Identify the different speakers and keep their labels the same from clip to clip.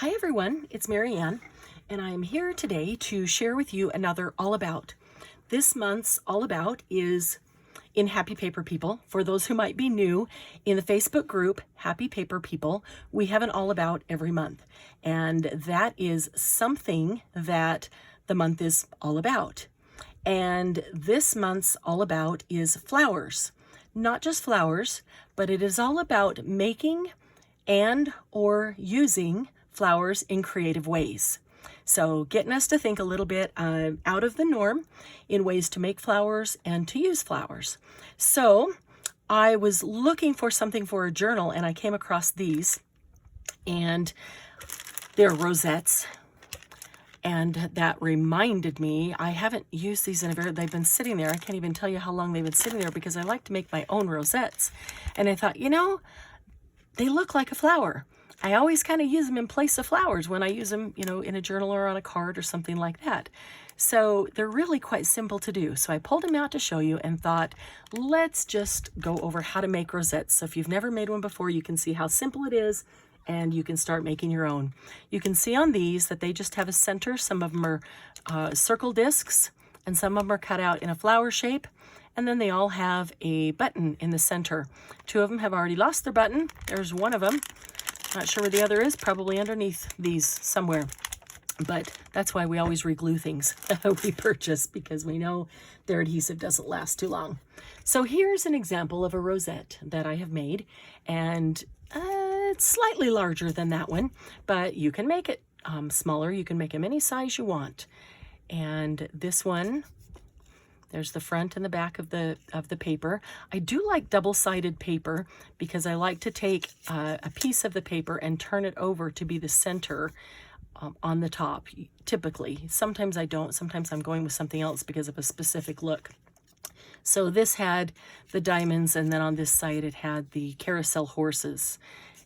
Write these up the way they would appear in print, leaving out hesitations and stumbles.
Speaker 1: Hi everyone, it's Marianne, and I am here today to share with you another All About. This month's All About is in Happy Paper People. For those who might be new, in the Facebook group Happy Paper People, we have an All About every month, and that is something that the month is all about. And this month's All About is flowers. Not just flowers, but it is all about making and or using flowers in creative ways. So getting us to think a little bit out of the norm in ways to make flowers and to use flowers. So I was looking for something for a journal and I came across these, and they're rosettes. And that reminded me, I haven't used these in a they've been sitting there. I can't even tell you how long they've been sitting there because I like to make my own rosettes. And I thought, they look like a flower. I always kind of use them in place of flowers when I use them, in a journal or on a card or something like that. So they're really quite simple to do. So I pulled them out to show you and thought, let's just go over how to make rosettes. So if you've never made one before, you can see how simple it is and you can start making your own. You can see on these that they just have a center. Some of them are circle discs and some of them are cut out in a flower shape. And then they all have a button in the center. Two of them have already lost their button. There's one of them. Not sure where the other is, probably underneath these somewhere. But that's why we always reglue things we purchase, because we know their adhesive doesn't last too long. So here's an example of a rosette that I have made, and it's slightly larger than that one, but you can make it smaller. You can make them any size you want. And this one, there's the front and the back of the paper. I do like double-sided paper because I like to take a piece of the paper and turn it over to be the center on the top, typically. Sometimes I don't. Sometimes I'm going with something else because of a specific look. So this had the diamonds, and then on this side it had the carousel horses.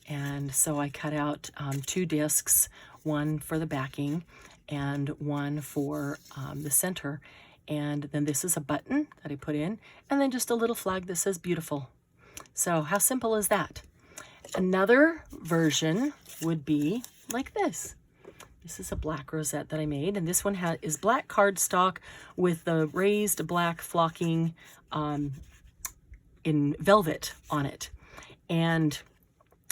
Speaker 1: And so I cut out 2 discs, one for the backing and one for the center. And then this is a button that I put in, and then just a little flag that says beautiful. So how simple is that? Another version would be like this. This is a black rosette that I made, and this one is black cardstock with the raised black flocking in velvet on it. And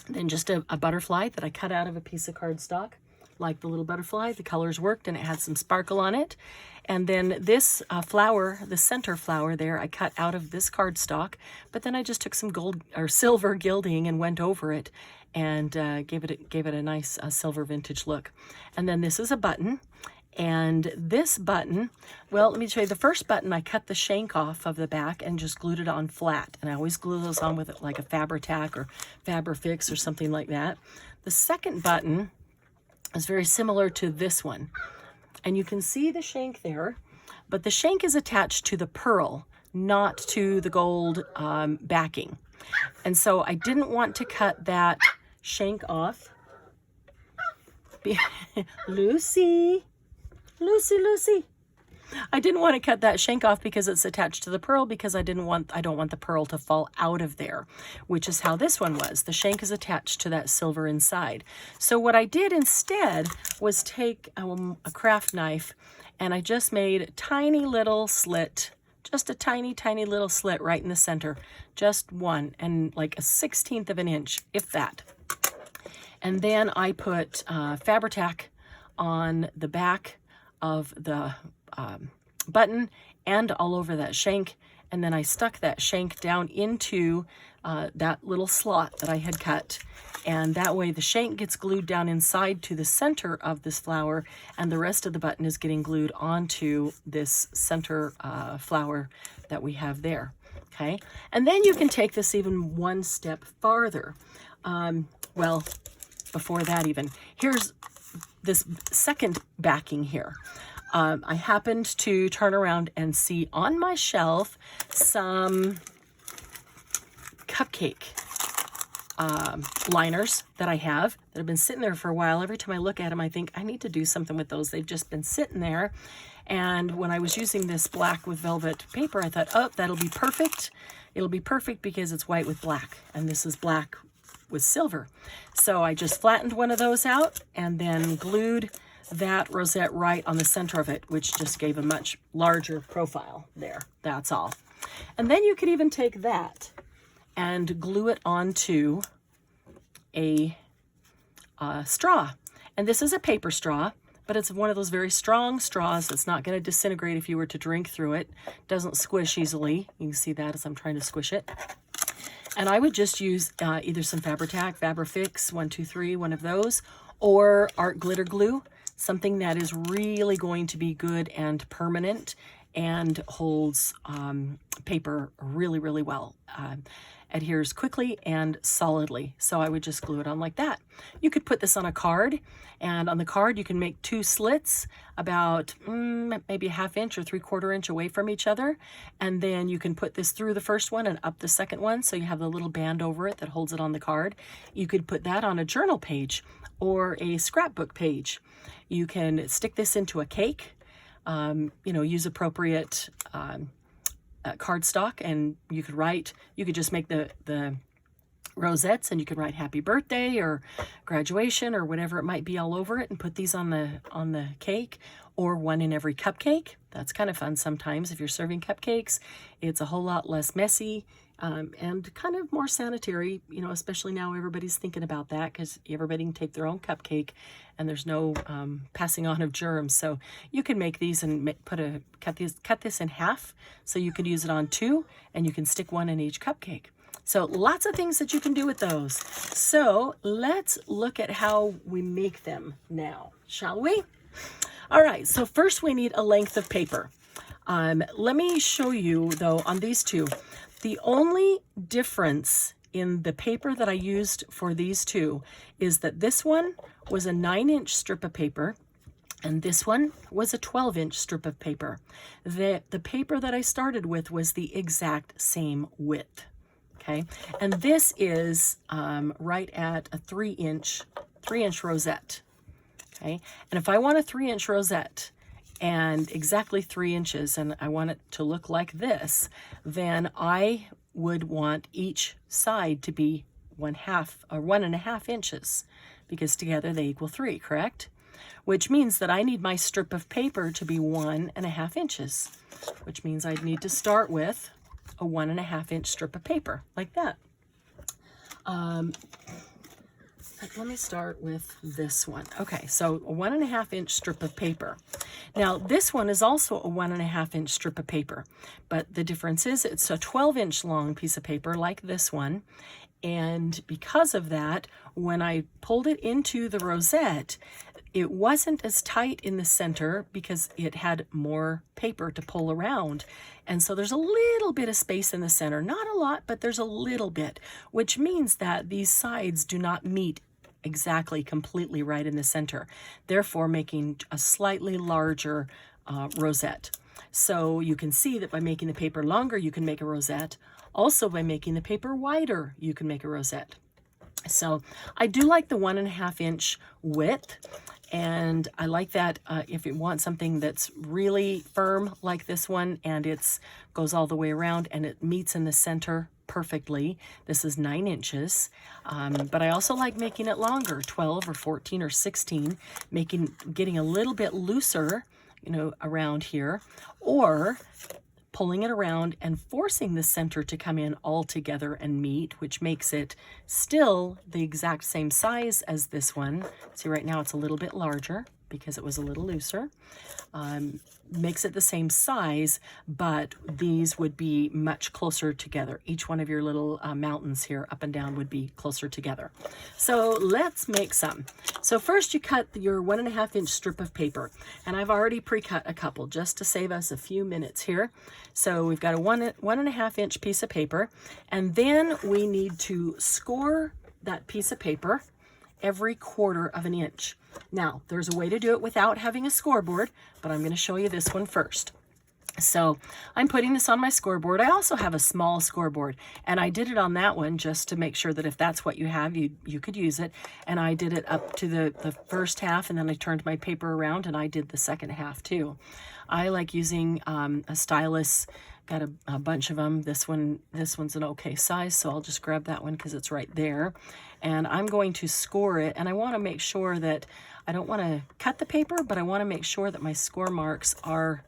Speaker 1: then just a butterfly that I cut out of a piece of cardstock. Like the little butterfly, the colors worked and it had some sparkle on it. And then this flower, the center flower there, I cut out of this cardstock, but then I just took some gold or silver gilding and went over it and gave it a nice silver vintage look. And then this is a button, and this button, well, let me show you. The first button, I cut the shank off of the back and just glued it on flat. And I always glue those on with like a Fabri-Tac or Fabri-Fix or something like that. The second button is very similar to this one. And you can see the shank there, but the shank is attached to the pearl, not to the gold backing. And so I didn't want to cut that shank off. Lucy. I didn't want to cut that shank off because it's attached to the pearl, because I don't want the pearl to fall out of there, which is how this one was. The shank is attached to that silver inside. So what I did instead was take a craft knife, and I just made a tiny little slit, just a tiny, tiny little slit right in the center, just one, and like a 1/16 of an inch, if that. And then I put Fabri-Tac on the back of the button and all over that shank, and then I stuck that shank down into that little slot that I had cut, and that way the shank gets glued down inside to the center of this flower, and the rest of the button is getting glued onto this center flower that we have there. Okay, and then you can take this even one step farther. Well, before that even, here's this second backing here. I happened to turn around and see on my shelf some cupcake liners that I have that have been sitting there for a while. Every time I look at them, I think I need to do something with those. They've just been sitting there. And when I was using this black with velvet paper, I thought, oh, that'll be perfect. It'll be perfect because it's white with black. And this is black with silver. So I just flattened one of those out and then glued that rosette right on the center of it, which just gave a much larger profile there. That's all. And then you could even take that and glue it onto a straw. And this is a paper straw, but it's one of those very strong straws that's not going to disintegrate if you were to drink through it. Doesn't squish easily. You can see that as I'm trying to squish it. And I would just use either some Fabri-Tac, Fabri-Fix, 123, one of those, or art glitter glue, something that is really going to be good and permanent and holds paper really, really well. Adheres quickly and solidly. So I would just glue it on like that. You could put this on a card, and on the card you can make 2 slits about maybe a 1/2 inch or 3/4 inch away from each other, and then you can put this through the first one and up the second one, so you have the little band over it that holds it on the card. You could put that on a journal page or a scrapbook page. You can stick this into a cake, use appropriate cardstock, and you could just make the rosettes, and you could write happy birthday or graduation or whatever it might be all over it, and put these on the cake, or one in every cupcake. That's kind of fun sometimes. If you're serving cupcakes, it's a whole lot less messy and kind of more sanitary, especially now everybody's thinking about that, because everybody can take their own cupcake and there's no passing on of germs. So you can make these and cut this in half, so you could use it on 2, and you can stick one in each cupcake. So lots of things that you can do with those. So let's look at how we make them now, shall we? All right, so first we need a length of paper. Let me show you, though, on these two. The only difference in the paper that I used for these two is that this one was a 9-inch strip of paper, and this one was a 12-inch strip of paper. The paper that I started with was the exact same width. Okay, and this is right at a 3-inch rosette. Okay, and if I want a 3-inch rosette and exactly 3 inches, and I want it to look like this, then I would want each side to be 1/2 or 1.5 inches, because together they equal 3, correct? Which means that I need my strip of paper to be 1.5 inches, which means I'd need to start with a 1.5 inch strip of paper like that. Let me start with this one. Okay, so a 1.5 inch strip of paper. Now this one is also a 1.5 inch strip of paper, but the difference is it's a 12-inch long piece of paper like this one. And because of that, when I pulled it into the rosette, it wasn't as tight in the center because it had more paper to pull around. And so there's a little bit of space in the center, not a lot, but there's a little bit, which means that these sides do not meet exactly completely right in the center, therefore making a slightly larger rosette. So you can see that by making the paper longer, you can make a rosette. Also, by making the paper wider, you can make a rosette. So I do like the 1.5 inch width, and I like that if you want something that's really firm like this one, and it goes all the way around and it meets in the center perfectly. This is 9 inches, but I also like making it longer, 12 or 14 or 16, getting a little bit looser, around here, or pulling it around and forcing the center to come in all together and meet, which makes it still the exact same size as this one. See, right now it's a little bit larger because it was a little looser. Makes it the same size, but these would be much closer together. Each one of your little mountains here up and down would be closer together. So let's make some. So first you cut your 1.5 inch strip of paper, and I've already pre-cut a couple just to save us a few minutes here. So we've got a 1.5 inch piece of paper, and then we need to score that piece of paper every 1/4 of an inch. Now, there's a way to do it without having a scoreboard, but I'm going to show you this one first. So I'm putting this on my scoreboard. I also have a small scoreboard, and I did it on that one just to make sure that if that's what you have, you could use it. And I did it up to the first half, and then I turned my paper around and I did the second half too. I like using a stylus. Got a bunch of them. This one's an okay size, so I'll just grab that one because it's right there. and I'm going to score it, and I want to make sure that I don't want to cut the paper, but I want to make sure that my score marks are,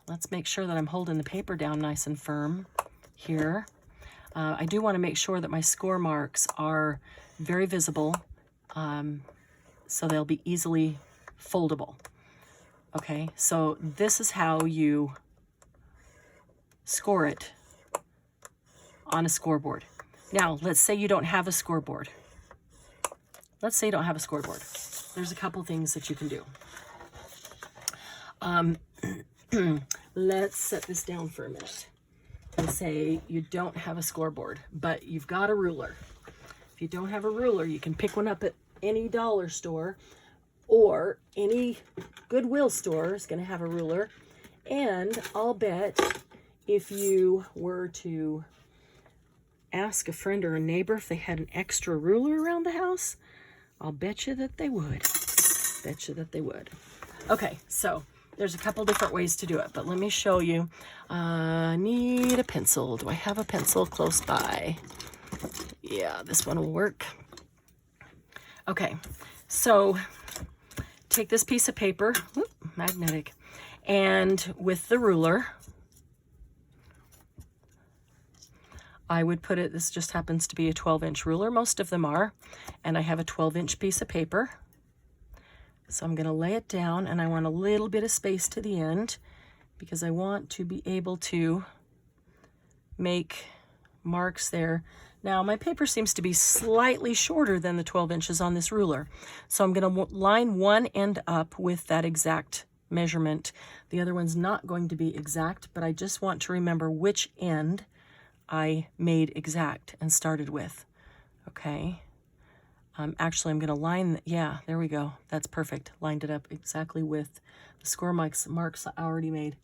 Speaker 1: let's make sure that I'm holding the paper down nice and firm here. I do want to make sure that my score marks are very visible, so they'll be easily foldable. Okay, so this is how you score it on a scoreboard. Now, let's say you don't have a scoreboard. Let's say you don't have a scoreboard. There's a couple things that you can do. Let's set this down for a minute and say you don't have a scoreboard, but you've got a ruler. If you don't have a ruler, you can pick one up at any dollar store, or any Goodwill store is going to have a ruler. And I'll bet if you were to ask a friend or a neighbor if they had an extra ruler around the house, I'll bet you that they would. Bet you that they would. Okay, so there's a couple different ways to do it, but let me show you. I need a pencil. Do I have a pencil close by? Yeah, this one will work. Okay, so take this piece of paper, magnetic, and with the ruler, I would put it, this just happens to be a 12-inch ruler, most of them are, and I have a 12-inch piece of paper. So I'm going to lay it down, and I want a little bit of space to the end because I want to be able to make marks there. Now, my paper seems to be slightly shorter than the 12 inches on this ruler. So I'm going to line one end up with that exact measurement. The other one's not going to be exact, but I just want to remember which end I made exact and started with. Okay. Actually, I'm going to line, yeah, there we go. That's perfect. Lined it up exactly with the score marks I already made.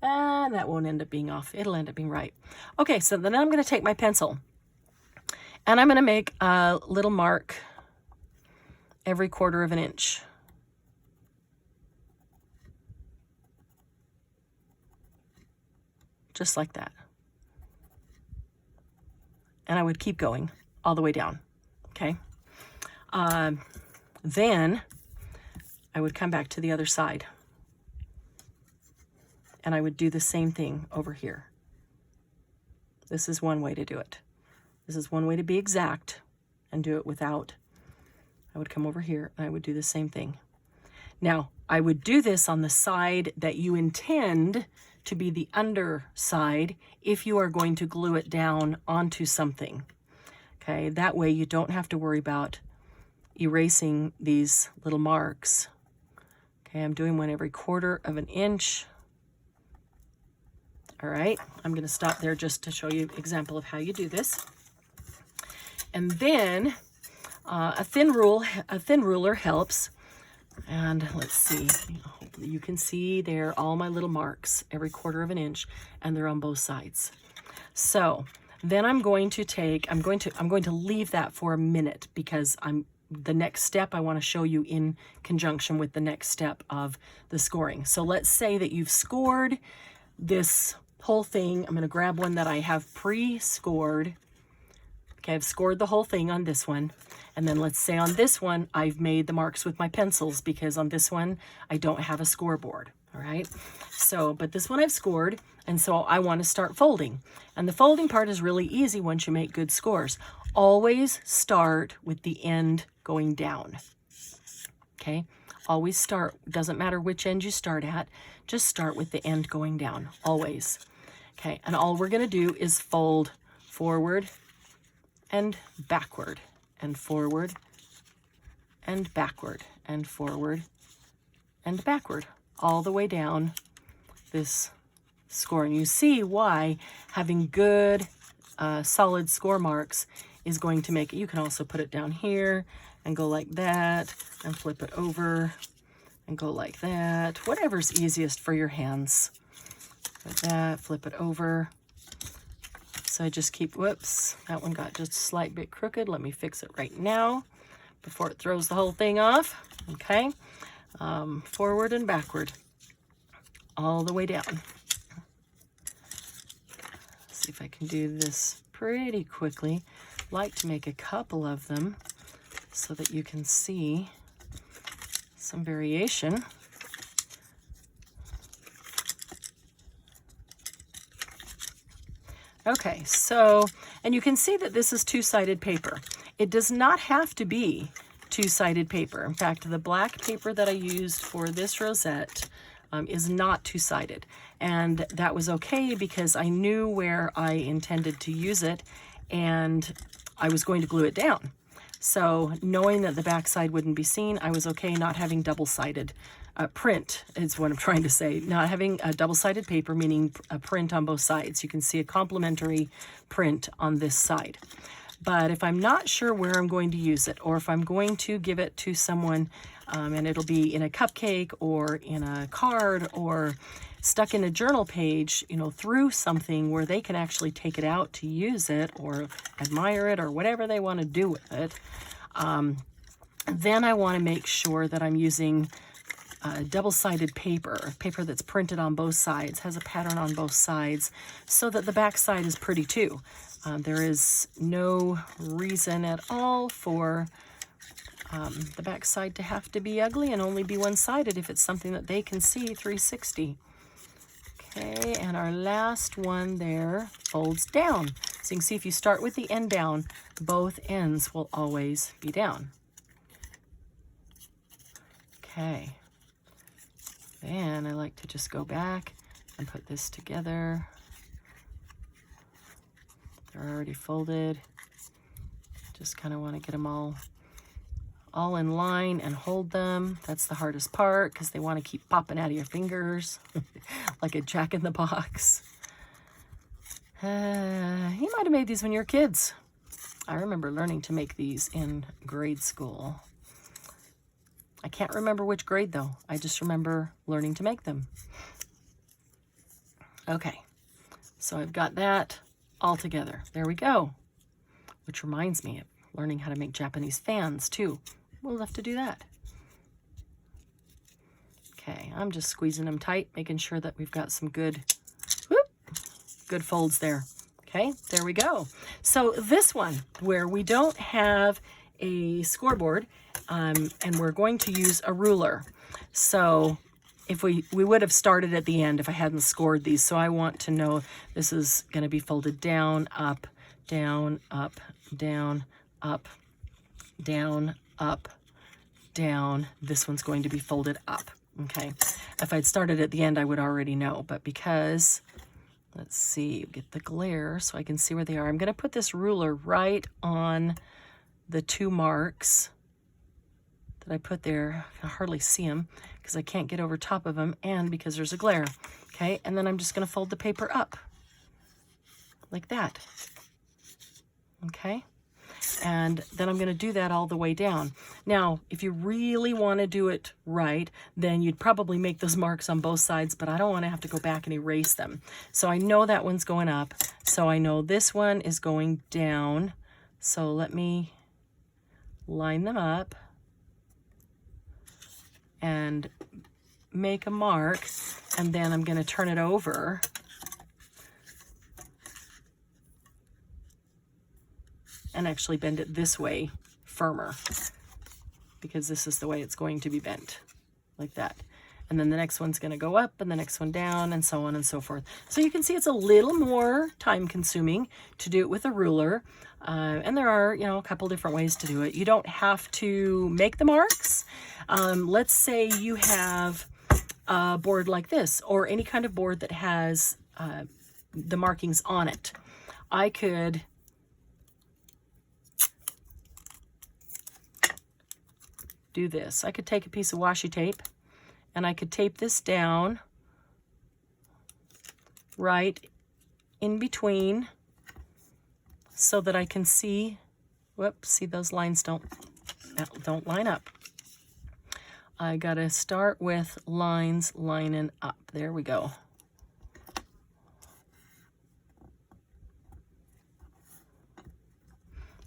Speaker 1: And that won't end up being off. It'll end up being right. Okay, so then I'm going to take my pencil. And I'm going to make a little mark every 1/4 of an inch. Just like that. And I would keep going all the way down. Okay. Then I would come back to the other side. And I would do the same thing over here. This is one way to do it. This is one way to be exact and do it without. I would come over here and I would do the same thing. Now, I would do this on the side that you intend to be the underside if you are going to glue it down onto something. Okay, that way you don't have to worry about erasing these little marks. Okay, I'm doing one every 1/4 of an inch. All right, I'm going to stop there just to show you an example of how you do this. And then a thin ruler helps. And let's see, hopefully you can see there all my little marks every 1/4 of an inch, and they're on both sides. So then I'm going to leave that for a minute because the next step I want to show you in conjunction with the next step of the scoring. So let's say that you've scored this whole thing. I'm going to grab one that I have pre-scored. Okay, I've scored the whole thing on this one. And then let's say on this one, I've made the marks with my pencils because on this one, I don't have a scoreboard. All right. So, but this one I've scored. And so I want to start folding. And the folding part is really easy once you make good scores. Always start with the end going down. Okay. Always start. Doesn't matter which end you start at. Just start with the end going down. Always. Okay. And all we're going to do is fold forward and backward and forward and backward and forward and backward all the way down this score. And you see why having good solid score marks is going to make it. You can also put it down here and go like that and flip it over and go like that. Whatever's easiest for your hands. Like that, flip it over. So I just keep, whoops, that one got just a slight bit crooked. Let me fix it right now before it throws the whole thing off. Okay, forward and backward, all the way down. See if I can do this pretty quickly. like to make a couple of them so that you can see some variation. Okay, so, and you can see that this is two-sided paper. It does not have to be two-sided paper. In fact, the black paper that I used for this rosette is not two-sided. And that was okay because I knew where I intended to use it and I was going to glue it down. So knowing that the back side wouldn't be seen, I was okay not having double-sided print is what I'm trying to say. Not having a double-sided paper, meaning a print on both sides. You can see a complementary print on this side. But if I'm not sure where I'm going to use it, or if I'm going to give it to someone and it'll be in a cupcake or in a card or stuck in a journal page, you know, through something where they can actually take it out to use it or admire it or whatever they want to do with it, then I want to make sure that I'm using double-sided paper that's printed on both sides, has a pattern on both sides, so that the back side is pretty too. There is no reason at all for the back side to have to be ugly and only be one-sided if it's something that they can see 360. Okay, and our last one there folds down. So you can see if you start with the end down, both ends will always be down. Okay. Then I like to just go back and put this together. They're already folded. Just kind of want to get them all in line and hold them. That's the hardest part because they want to keep popping out of your fingers like a jack-in-the-box. You might have made these when you were kids. I remember learning to make these in grade school. I can't remember which grade though. I just remember learning to make them. Okay, so I've got that all together. There we go. Which reminds me of learning how to make Japanese fans too. We'll have to do that. Okay, I'm just squeezing them tight, making sure that we've got some good folds there. Okay, there we go. So this one, where we don't have a scoreboard, and we're going to use a ruler. So if we would have started at the end if I hadn't scored these. So I want to know this is going to be folded down, up, down, up, down, up, down, up, down. This one's going to be folded up. Okay. If I'd started at the end, I would already know. But because, let's see, get the glare so I can see where they are. I'm going to put this ruler right on the two marks that I put there. I can hardly see them because I can't get over top of them and because there's a glare. Okay, and then I'm just going to fold the paper up like that. Okay, and then I'm going to do that all the way down. Now, if you really want to do it right, then you'd probably make those marks on both sides, but I don't want to have to go back and erase them. So I know that one's going up, so I know this one is going down. So let me line them up and make a mark, and then I'm going to turn it over and actually bend it this way firmer because this is the way it's going to be bent, like that. And then the next one's going to go up and the next one down and so on and so forth. So you can see it's a little more time consuming to do it with a ruler. And there are, you know, a couple different ways to do it. You don't have to make the marks. Let's say you have a board like this or any kind of board that has the markings on it. I could do this. I could take a piece of washi tape and I could tape this down right in between so that I can see, whoops, see those lines don't line up. I gotta start with lines lining up. There we go.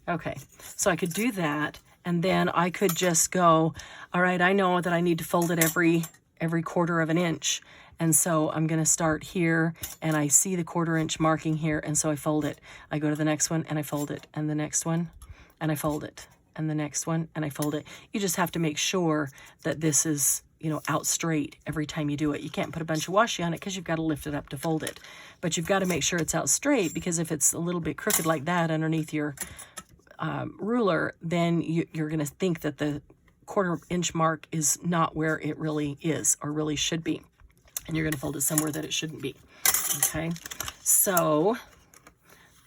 Speaker 1: Okay, so I could do that, and then I could just go, all right, I know that I need to fold it every quarter of an inch, And so I'm going to start here, and I see the 1/4 inch marking here, and so I fold it. I go to the next one and I fold it, and the next one and I fold it, and the next one and I fold it. You just have to make sure that this is, you know, out straight every time you do it. You can't put a bunch of washi on it because you've got to lift it up to fold it. But you've got to make sure it's out straight, because if it's a little bit crooked like that underneath your ruler, then you're going to think that the 1/4 inch mark is not where it really is or really should be. And you're going to fold it somewhere that it shouldn't be. Okay, so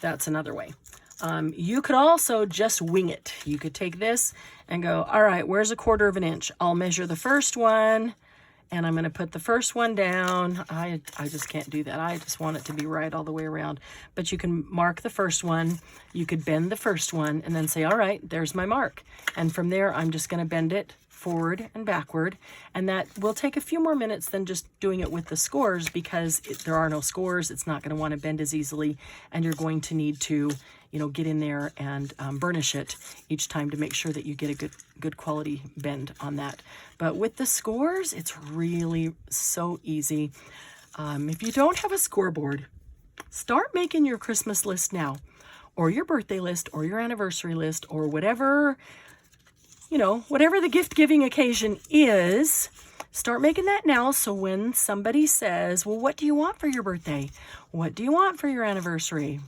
Speaker 1: that's another way. You could also just wing it. You could take this and go, all right, where's a 1/4 inch? I'll measure the first one, and I'm going to put the first one down. I just can't do that. I just want it to be right all the way around. But you can mark the first one. You could bend the first one and then say, all right, there's my mark. And from there, I'm just going to bend it forward and backward, and that will take a few more minutes than just doing it with the scores, because there are no scores. It's not going to want to bend as easily, and you're going to need to, you know, get in there and burnish it each time to make sure that you get a good quality bend on that. But with the scores, it's really so easy. If you don't have a scoreboard, start making your Christmas list now, or your birthday list, or your anniversary list, or whatever, you know, whatever the gift-giving occasion is. Start making that now, so when somebody says, well, what do you want for your birthday? What do you want for your anniversary?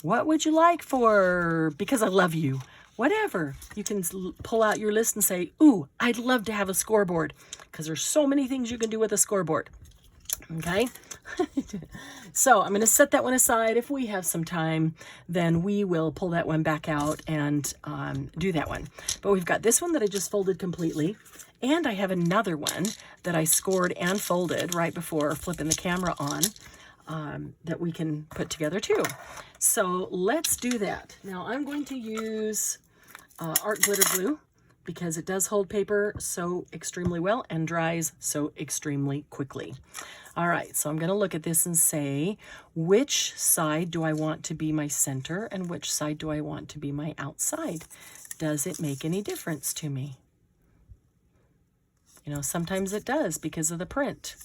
Speaker 1: What would you like for, because I love you? Whatever. You can pull out your list and say, ooh, I'd love to have a scoreboard, because there's so many things you can do with a scoreboard. Okay? So I'm going to set that one aside. If we have some time, then we will pull that one back out and do that one. But we've got this one that I just folded completely, and I have another one that I scored and folded right before flipping the camera on, that we can put together too. So let's do that. Now I'm going to use art glitter glue, because it does hold paper so extremely well and dries so extremely quickly. All right, so I'm going to look at this and say, which side do I want to be my center, and which side do I want to be my outside? Does it make any difference to me? You know, sometimes it does because of the print,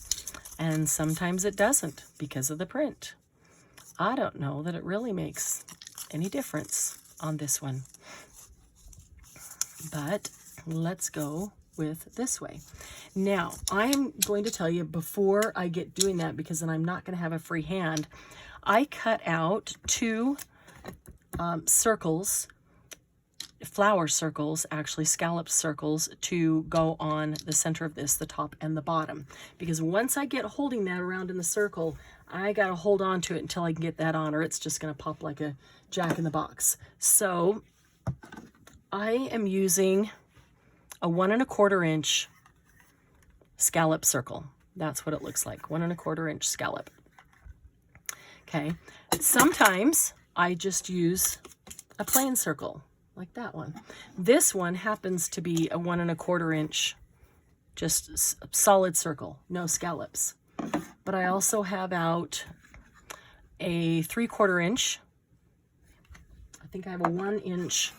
Speaker 1: and sometimes it doesn't because of the print. I don't know that it really makes any difference on this one. But let's go with this way. Now, I'm going to tell you before I get doing that, because then I'm not going to have a free hand, I cut out 2 circles, flower circles, actually scalloped circles, to go on the center of this, the top and the bottom. Because once I get holding that around in the circle, I got to hold on to it until I can get that on, or it's just going to pop like a jack in the box. So I am using a 1 1/4 inch scallop circle. That's what it looks like, 1 1/4 inch scallop. Okay, sometimes I just use a plain circle like that one. This one happens to be a 1 1/4 inch, just solid circle, no scallops. But I also have out a 3/4 inch. I think I have a 1 inch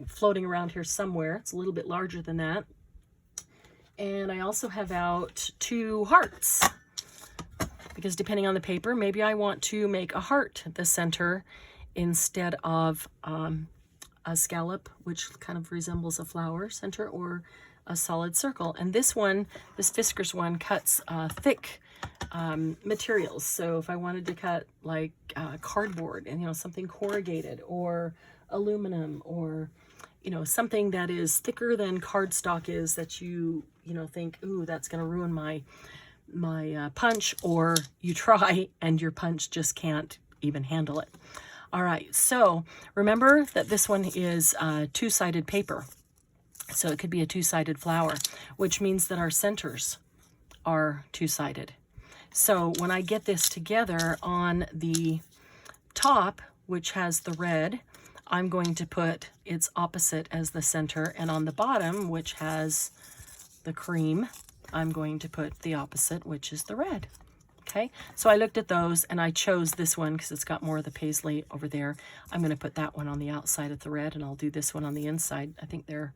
Speaker 1: floating around here somewhere. It's a little bit larger than that. And I also have out 2 hearts, because depending on the paper, maybe I want to make a heart the center instead of a scallop, which kind of resembles a flower center, or a solid circle. And this one, this Fiskars one, cuts thick materials. So if I wanted to cut like cardboard, and, you know, something corrugated, or aluminum, or, you know, something that is thicker than cardstock is, that you know, think, ooh, that's going to ruin my punch, or you try and your punch just can't even handle it. All right, so remember that this one is 2-sided paper, so it could be a 2-sided flower, which means that our centers are 2-sided. So when I get this together on the top, which has the red, I'm going to put its opposite as the center, and on the bottom, which has the cream, I'm going to put the opposite, which is the red. Okay, so I looked at those and I chose this one because it's got more of the paisley over there. I'm going to put that one on the outside of the red, and I'll do this one on the inside. I think they're,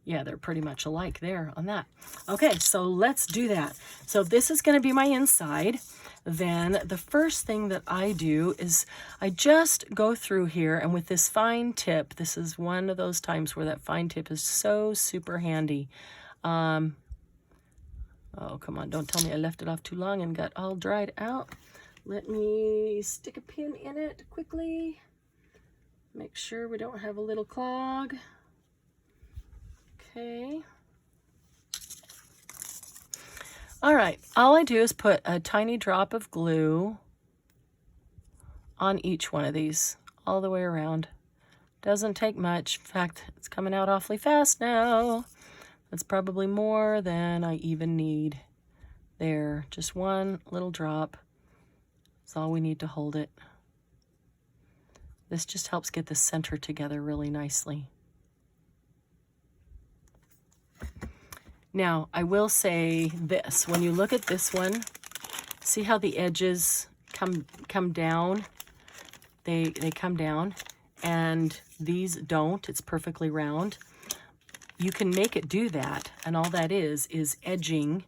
Speaker 1: Yeah, they're pretty much alike there on that. Okay, so let's do that. So this is going to be my inside. Then the first thing that I do is I just go through here, and with this fine tip, this is one of those times where that fine tip is so super handy. Oh, come on, don't tell me I left it off too long and got all dried out. Let me stick a pin in it quickly. Make sure we don't have a little clog. Okay. All right, all I do is put a tiny drop of glue on each one of these, all the way around. Doesn't take much. In fact, it's coming out awfully fast now. That's probably more than I even need. There, just one little drop. That's all we need to hold it. This just helps get the center together really nicely. Now, I will say this. When you look at this one, see how the edges come down? They come down, and these don't. It's perfectly round. You can make it do that, and all that is edging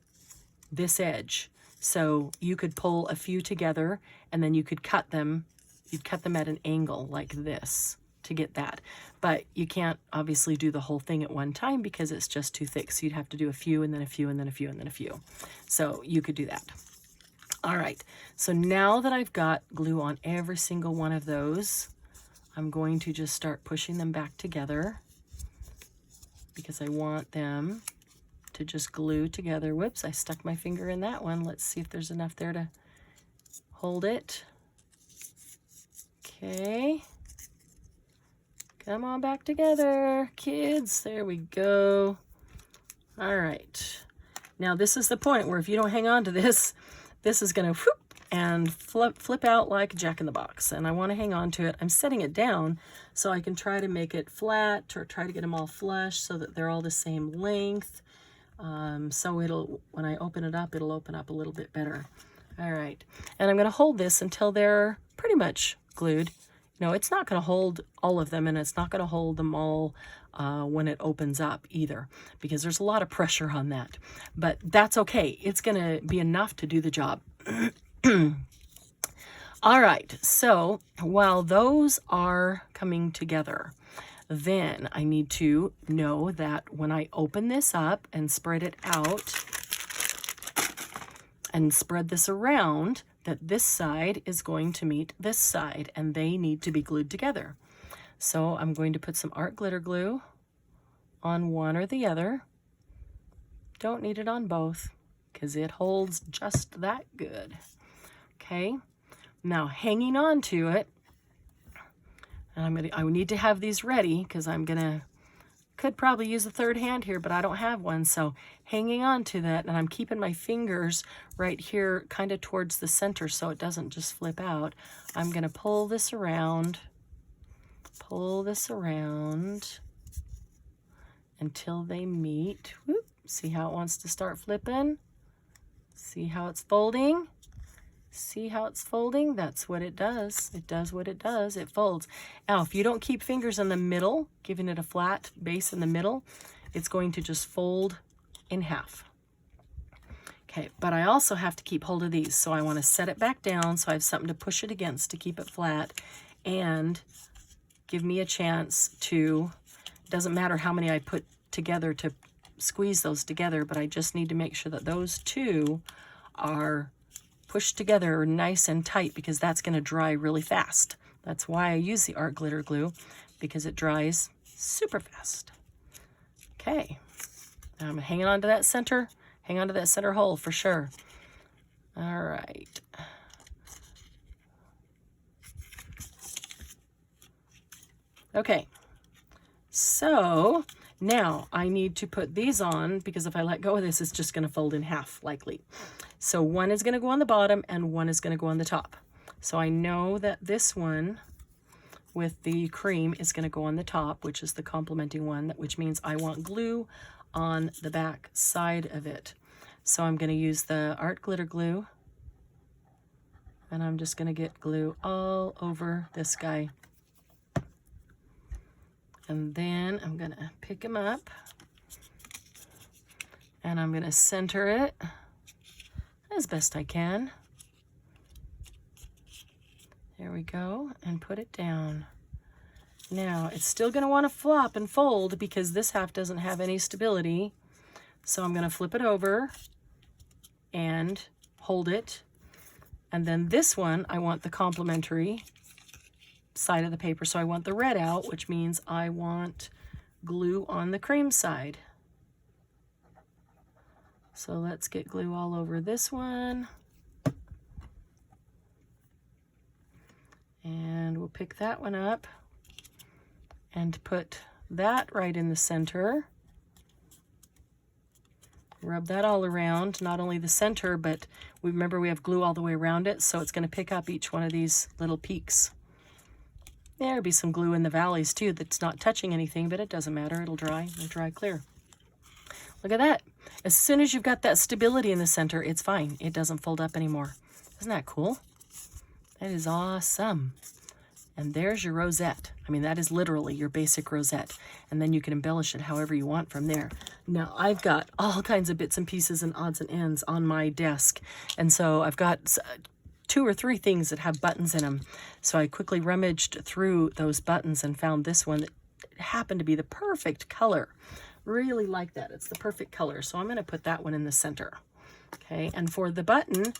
Speaker 1: this edge. So you could pull a few together, and then you could cut them. You'd cut them at an angle like this to get that. But you can't obviously do the whole thing at one time because it's just too thick. So you'd have to do a few and then a few and then a few and then a few. So you could do that. All right. So now that I've got glue on every single one of those, I'm going to just start pushing them back together because I want them to just glue together. Whoops, I stuck my finger in that one. Let's see if there's enough there to hold it. Okay. Come on back together, kids. There we go. All right. Now this is the point where if you don't hang on to this, this is going to whoop and flip out like a jack-in-the-box. And I want to hang on to it. I'm setting it down so I can try to make it flat or try to get them all flush so that they're all the same length. So when I open it up, it'll open up a little bit better. All right. And I'm going to hold this until they're pretty much glued. No, it's not going to hold all of them, and it's not going to hold them all when it opens up either, because there's a lot of pressure on that. But that's okay. It's going to be enough to do the job. All right, so while those are coming together, then I need to know that when I open this up and spread it out and spread this around, that this side is going to meet this side, and they need to be glued together. So I'm going to put some art glitter glue on one or the other. Don't need it on both because it holds just that good. Okay, now hanging on to it, and I need to have these ready because could probably use a third hand here, but I don't have one. So hanging on to that, and I'm keeping my fingers right here kind of towards the center so it doesn't just flip out. I'm going to pull this around until they meet. Whoop. See how it wants to start flipping? See how it's folding? See how it's folding? That's what it does. It does what it does. It folds. Now, if you don't keep fingers in the middle, giving it a flat base in the middle, it's going to just fold in half. Okay, but I also have to keep hold of these. So I want to set it back down so I have something to push it against to keep it flat and give me a chance to, it doesn't matter how many I put together to squeeze those together, but I just need to make sure that those two are pushed together nice and tight because that's going to dry really fast. That's why I use the art glitter glue, because it dries super fast. Okay, I'm hanging on to that center. Hang on to that center hole for sure. All right. Okay, so now I need to put these on because if I let go of this, it's just going to fold in half likely. So one is going to go on the bottom and one is going to go on the top. So I know that this one with the cream is going to go on the top, which is the complementing one, which means I want glue on the back side of it. So I'm going to use the art glitter glue, and I'm just going to get glue all over this guy. And then I'm going to pick him up And I'm going to center it as best I can. There we go, and put it down. Now, it's still going to want to flop and fold because this half doesn't have any stability. So I'm going to flip it over and hold it. And then this one, I want the complementary side of the paper. So I want the red out, which means I want glue on the cream side. So let's get glue all over this one. And we'll pick that one up and put that right in the center. Rub that all around, not only the center, but remember we have glue all the way around it, so it's going to pick up each one of these little peaks. There'll be some glue in the valleys too that's not touching anything, but it doesn't matter. It'll dry clear. Look at that. As soon as you've got that stability in the center, it's fine. It doesn't fold up anymore. Isn't that cool? That is awesome. And there's your rosette. I mean, that is literally your basic rosette. And then you can embellish it however you want from there. Now, I've got all kinds of bits and pieces and odds and ends on my desk. And so I've got 2 or 3 things that have buttons in them. So I quickly rummaged through those buttons and found this one that happened to be the perfect color. Really like that. It's the perfect color. So I'm going to put that one in the center. Okay, and for the button,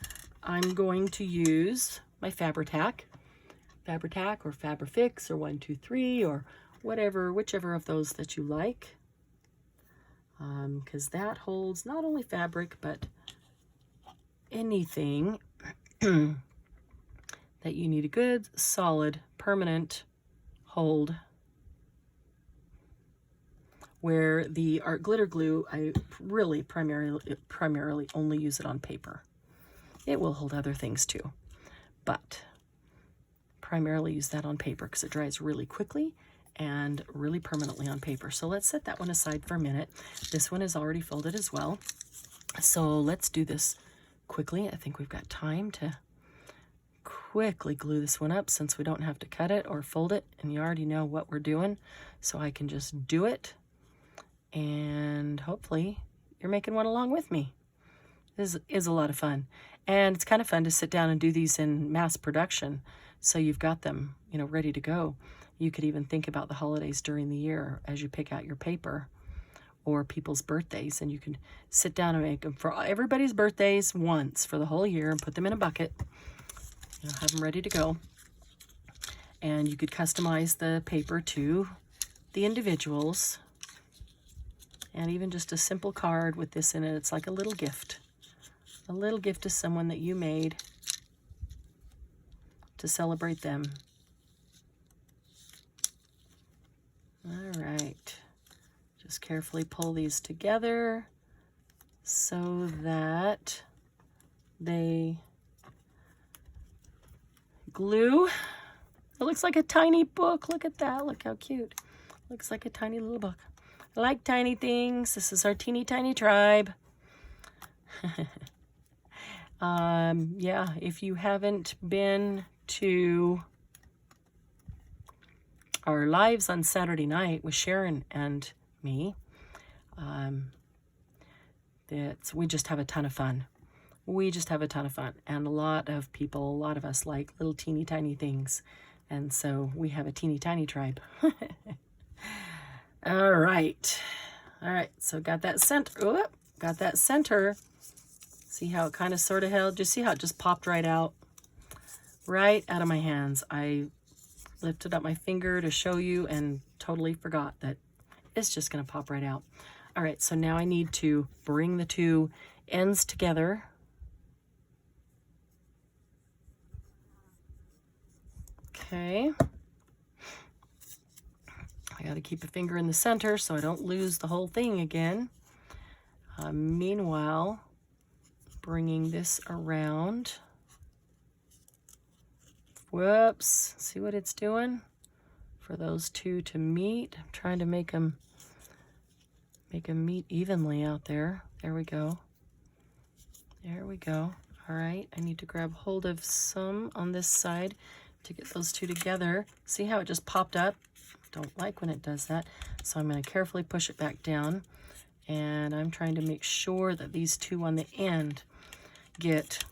Speaker 1: I'm going to use my Fabri-Tac or Fabrifix or 123 or whatever, whichever of those that you like, because that holds not only fabric but anything that you need a good, solid, permanent hold. Where the art glitter glue, I really primarily only use it on paper. It will hold other things too, but primarily use that on paper because it dries really quickly and really permanently on paper. So let's set that one aside for a minute. This one is already folded as well. So let's do this quickly. I think we've got time to quickly glue this one up since we don't have to cut it or fold it, and you already know what we're doing. So I can just do it, and hopefully you're making one along with me. This is a lot of fun. And it's kind of fun to sit down and do these in mass production. So you've got them, you know, ready to go. You could even think about the holidays during the year as you pick out your paper, or people's birthdays, and you can sit down and make them for everybody's birthdays once for the whole year and put them in a bucket. You know, have them ready to go. And you could customize the paper to the individuals. And even just a simple card with this in it, it's like a little gift. A little gift to someone that you made to celebrate them. All right. Just carefully pull these together so that they glue. It looks like a tiny book. Look at that. Look how cute. Looks like a tiny little book. I like tiny things. This is our teeny tiny tribe. Yeah, if you haven't been to our lives on Saturday night with Sharon and me, we just have a ton of fun. We just have a ton of fun. And a lot of us like little teeny tiny things. And so we have a teeny tiny tribe. All right. So got that center. See how it kind of sort of held? Just see how it just popped right out of my hands. I lifted up my finger to show you and totally forgot that it's just going to pop right out. All right, so now I need to bring the two ends together. Okay. I got to keep a finger in the center so I don't lose the whole thing again. Meanwhile, bringing this around. Whoops. See what it's doing? For those two to meet. I'm trying to make them meet evenly out there. There we go. There we go. All right. I need to grab hold of some on this side to get those two together. See how it just popped up? Don't like when it does that. So I'm going to carefully push it back down And I'm trying to make sure that these two on the end get,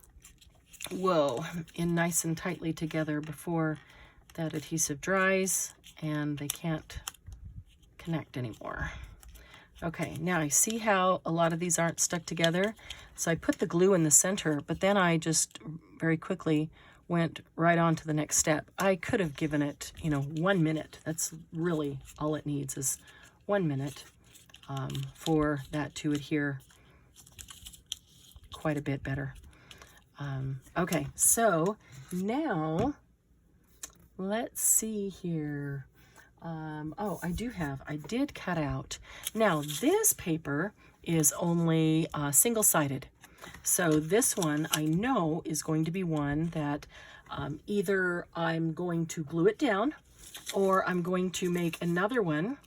Speaker 1: whoa, in nice and tightly together before that adhesive dries and they can't connect anymore. Okay, now you see how a lot of these aren't stuck together? So I put the glue in the center, but then I just very quickly went right on to the next step. I could have given it, 1 minute. That's really all it needs is 1 minute for that to adhere quite a bit better. Okay, so now let's see here. Oh, I did cut out. Now this paper is only single-sided. So this one I know is going to be one that either I'm going to glue it down or I'm going to make another one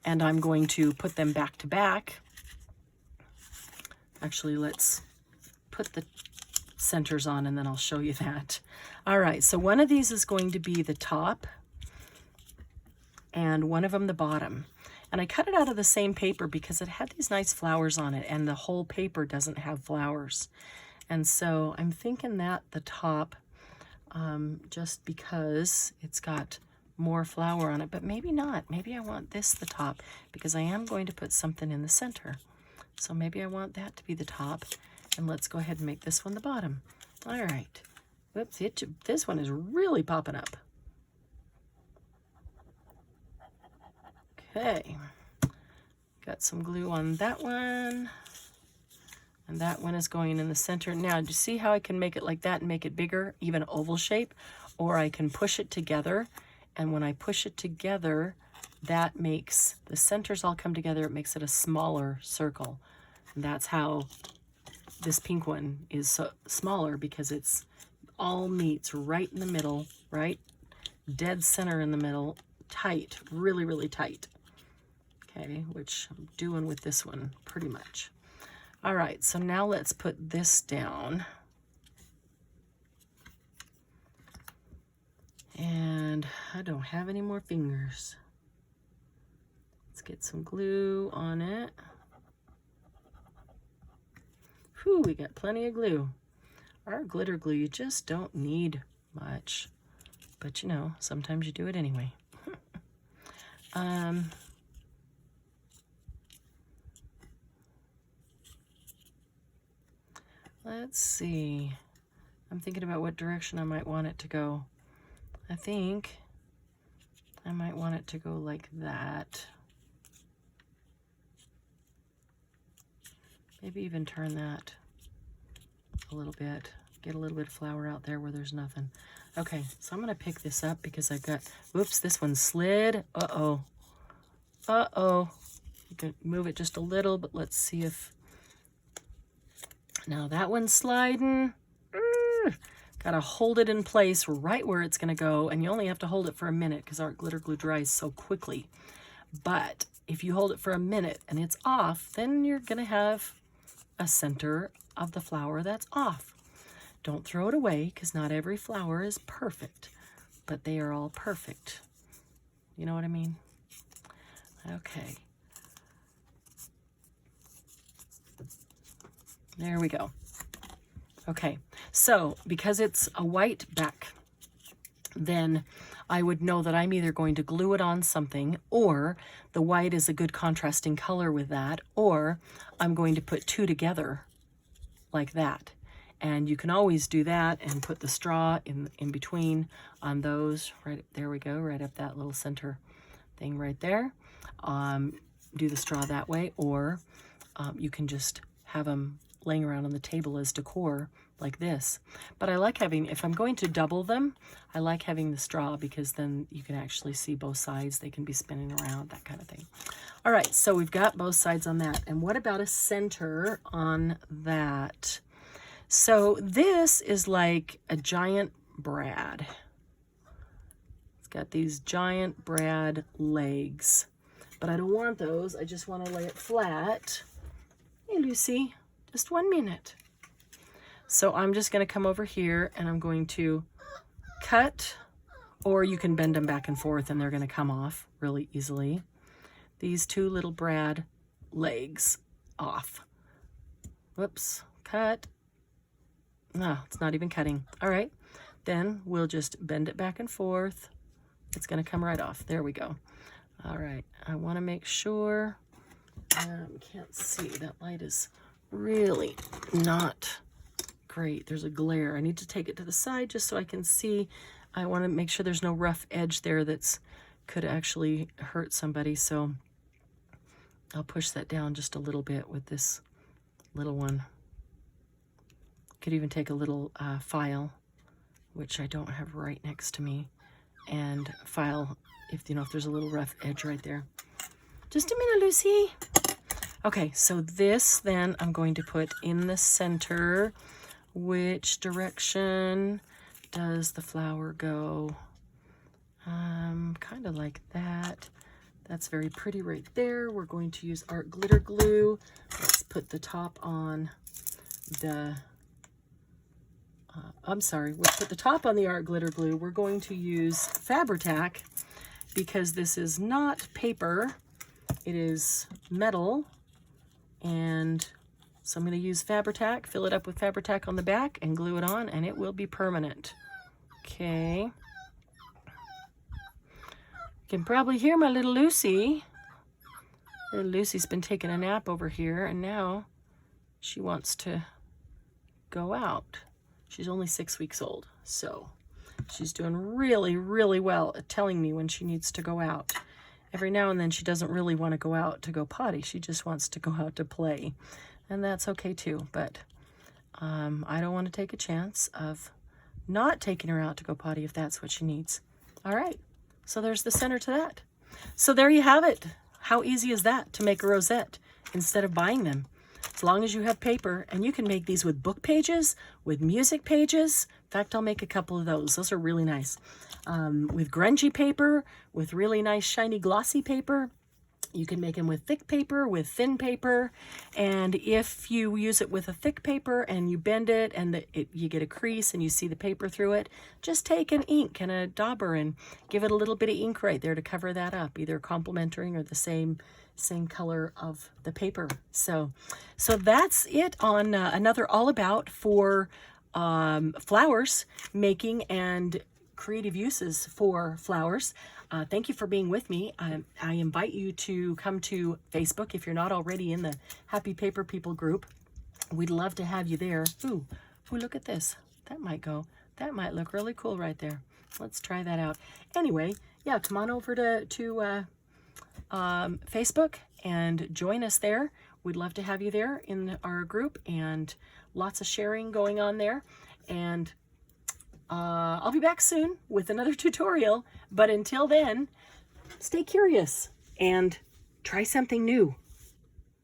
Speaker 1: and I'm going to put them back to back. Actually, let's put the centers on and then I'll show you that. All right, so one of these is going to be the top and one of them the bottom. And I cut it out of the same paper because it had these nice flowers on it and the whole paper doesn't have flowers. And so I'm thinking that the top, just because it's got more flower on it, but maybe not. Maybe I want this the top because I am going to put something in the center. So maybe I want that to be the top. And let's go ahead and make this one the bottom. All right. Whoops, this one is really popping up. Okay. Got some glue on that one. And that one is going in the center. Now, do you see how I can make it like that and make it bigger, even oval shape? Or I can push it together. And when I push it together, that makes the centers all come together. It makes it a smaller circle. And that's how this pink one is so smaller, because it's all meets right in the middle, right? Dead center in the middle, tight, really, really tight. Okay, which I'm doing with this one pretty much. All right, so now let's put this down. And I don't have any more fingers. Let's get some glue on it. Whew, we got plenty of glue. Our glitter glue, you just don't need much. But sometimes you do it anyway. Let's see. I'm thinking about what direction I might want it to go. I think I might want it to go like that. Maybe even turn that a little bit. Get a little bit of flour out there where there's nothing. Okay, so I'm going to pick this up because I've got, whoops, this one slid. Uh-oh. Uh-oh. You can move it just a little, but let's see if, now that one's sliding. Got to hold it in place right where it's going to go, and you only have to hold it for a minute because our glitter glue dries so quickly. But if you hold it for a minute and it's off, then you're going to have a center of the flower that's off. Don't throw it away because not every flower is perfect, but they are all perfect. You know what I mean? Okay. There we go. Okay, so because it's a white back, then I would know that I'm either going to glue it on something, or the white is a good contrasting color with that, or I'm going to put two together like that. And you can always do that and put the straw in between on those. Right there we go, right up that little center thing right there. Do the straw that way, or you can just have them laying around on the table as decor like this. But I like having, if I'm going to double them, I like having the straw because then you can actually see both sides. They can be spinning around, that kind of thing. All right, so we've got both sides on that. And what about a center on that? So this is like a giant brad. It's got these giant brad legs, but I don't want those. I just want to lay it flat. Hey, Lucy, just 1 minute. So I'm just going to come over here and I'm going to cut, or you can bend them back and forth and they're going to come off really easily. These two little brad legs off. Whoops, cut. No, it's not even cutting. All right, then we'll just bend it back and forth. It's gonna come right off. There we go. All right, I wanna make sure, can't see, that light is really not great. There's a glare. I need to take it to the side just so I can see. I wanna make sure there's no rough edge there that's could actually hurt somebody, so I'll push that down just a little bit with this little one. Could even take a little file, which I don't have right next to me, and file if if there's a little rough edge right there. Just a minute, Lucy. Okay, so this then I'm going to put in the center. Which direction does the flower go? Kind of like that. That's very pretty right there. We're going to use art glitter glue. Let's put the top on the, we'll put the top on the art glitter glue. We're going to use Fabri-Tac because this is not paper, it is metal. And so I'm going to use Fabri-Tac, fill it up with Fabri-Tac on the back and glue it on, and it will be permanent. Okay. You can probably hear my little Lucy. Little Lucy's been taking a nap over here, and now she wants to go out. She's only 6 weeks old, so she's doing really, really well at telling me when she needs to go out. Every now and then she doesn't really want to go out to go potty. She just wants to go out to play, and that's okay too. But I don't want to take a chance of not taking her out to go potty if that's what she needs. All right. So there's the center to that. So there you have it. How easy is that to make a rosette instead of buying them? As long as you have paper, and you can make these with book pages, with music pages. In fact, I'll make a couple of those. Those are really nice. With grungy paper, with really nice shiny glossy paper. You can make them with thick paper, with thin paper, and if you use it with a thick paper and you bend it and you get a crease and you see the paper through it, just take an ink and a dauber and give it a little bit of ink right there to cover that up, either complementing or the same color of the paper. So that's it on another All About for flowers making and creative uses for flowers. Thank you for being with me. I invite you to come to Facebook if you're not already in the Happy Paper People group. We'd love to have you there. Ooh, look at this. That might go. That might look really cool right there. Let's try that out. Anyway, yeah, come on over to Facebook and join us there. We'd love to have you there in our group, and lots of sharing going on there. And I'll be back soon with another tutorial, but until then, stay curious and try something new.